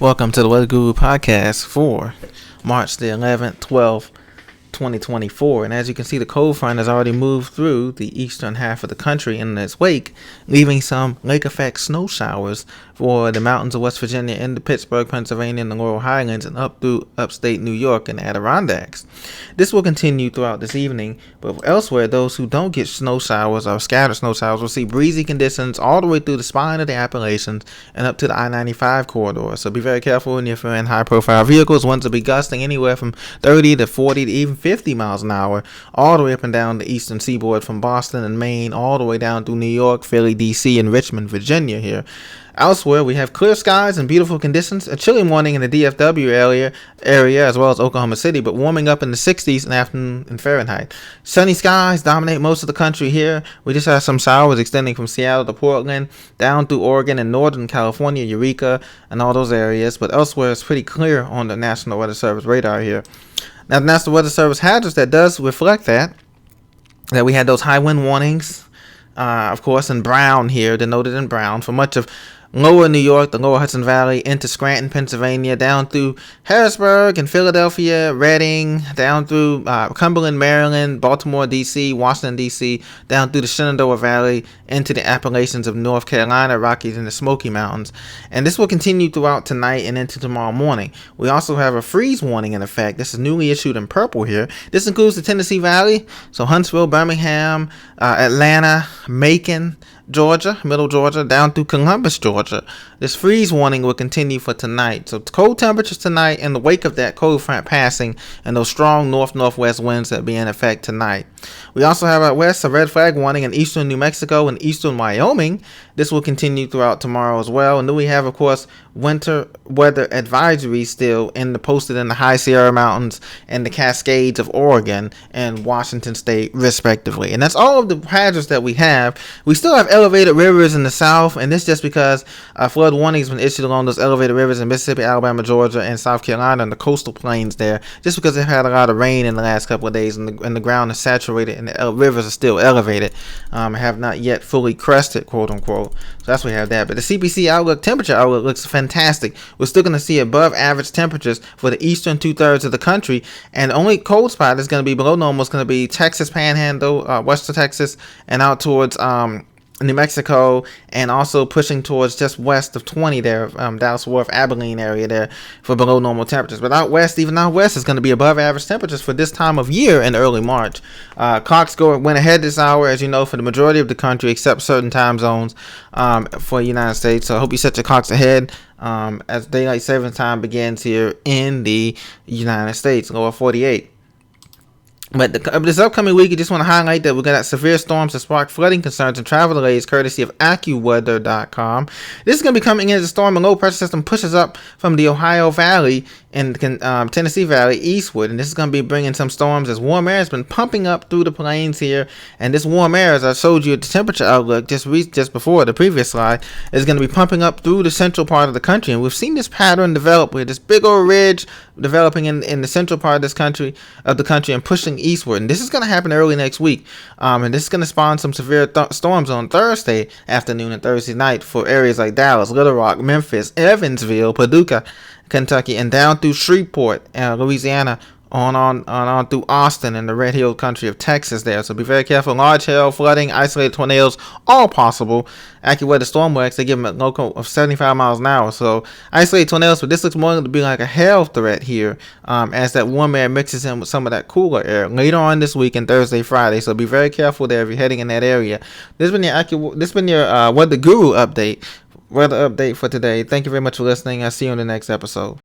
Welcome to the Weather Guru podcast for March the 11th, 12th, 2024. And as you can see, the cold front has already moved through the eastern half of the country in its wake, leaving some lake effect snow showers for the mountains of West Virginia into Pittsburgh, Pennsylvania, and the Laurel Highlands, and up through upstate New York and the Adirondacks. This will continue throughout this evening, but elsewhere, those who don't get snow showers or scattered snow showers will see breezy conditions all the way through the spine of the Appalachians and up to the I-95 corridor. So be very careful when you're in high-profile vehicles. Ones will be gusting anywhere from 30 to 40 to even 50 miles an hour, all the way up and down the eastern seaboard from Boston and Maine, all the way down through New York, Philly, D.C., and Richmond, Virginia here. Elsewhere, we have clear skies and beautiful conditions. A chilly morning in the DFW area as well as Oklahoma City, but warming up in the 60s in the afternoon in Fahrenheit. Sunny skies dominate most of the country here. We just have some showers extending from Seattle to Portland, down through Oregon and Northern California, Eureka, and all those areas. But elsewhere, it's pretty clear on the National Weather Service radar here. Now, the National Weather Service hazards that does reflect that we had those high wind warnings, of course, in brown here, denoted in brown, for much of lower New York, the lower Hudson Valley, into Scranton, Pennsylvania, down through Harrisburg and Philadelphia, Reading, down through Cumberland, Maryland, Baltimore, D.C., Washington, D.C., down through the Shenandoah Valley, into the Appalachians of North Carolina, Rockies, and the Smoky Mountains. And this will continue throughout tonight and into tomorrow morning. We also have a freeze warning in effect. This is newly issued in purple here. This includes the Tennessee Valley, so Huntsville, Birmingham, Atlanta, Macon, Georgia, Middle Georgia, down through Columbus, Georgia. This freeze warning will continue for tonight. So cold temperatures tonight in the wake of that cold front passing and those strong north-northwest winds that be in effect tonight. We also have out west a red flag warning in eastern New Mexico and eastern Wyoming. This will continue throughout tomorrow as well. And then we have, of course, winter weather advisory still posted in the High Sierra Mountains and the Cascades of Oregon and Washington State, respectively. And that's all of the hazards that we have. We still have elevated rivers in the south, and this just because flood warnings have been issued along those elevated rivers in Mississippi, Alabama, Georgia, and South Carolina, and the coastal plains there, just because they've had a lot of rain in the last couple of days, and the ground is saturated, and the rivers are still elevated, have not yet fully crested, quote unquote. So that's why we have that. But the CPC temperature outlook looks fantastic. We're still going to see above average temperatures for the eastern 2/3 of the country, and the only cold spot is going to be below normal is going to be Texas Panhandle, western Texas, and out towards New Mexico, and also pushing towards just west of 20 there, Dallas Wharf, Abilene area there for below normal temperatures. But even out west is going to be above average temperatures for this time of year in early March. Clocks went ahead this hour, as you know, for the majority of the country except certain time zones for the United States. So I hope you set your clocks ahead as daylight savings time begins here in the United States, lower 48. But this upcoming week, I just want to highlight that we're going to have severe storms that spark flooding concerns and travel delays, courtesy of AccuWeather.com. This is going to be coming in as a storm and low pressure system pushes up from the Ohio Valley and Tennessee Valley eastward. And this is going to be bringing some storms as warm air has been pumping up through the plains here. And this warm air, as I showed you the temperature outlook just before the previous slide, is going to be pumping up through the central part of the country. And we've seen this pattern develop with this big old ridge developing in the central part of the country and pushing eastward. And this is going to happen early next week. And this is going to spawn some severe storms on Thursday afternoon and Thursday night for areas like Dallas, Little Rock, Memphis, Evansville, Paducah, Kentucky, and down through Shreveport, Louisiana, on through Austin and the Red Hill country of Texas there. So be very careful. Large hail, flooding, isolated tornadoes, all possible. AccuWeather Stormwax, they give them a local of 75 miles an hour. So isolated tornadoes, but this looks more to be like a hail threat here as that warm air mixes in with some of that cooler air later on this week and Thursday, Friday. So be very careful there if you're heading in that area. This has been your Weather Guru weather update for today. Thank you very much for listening. I'll see you on the next episode.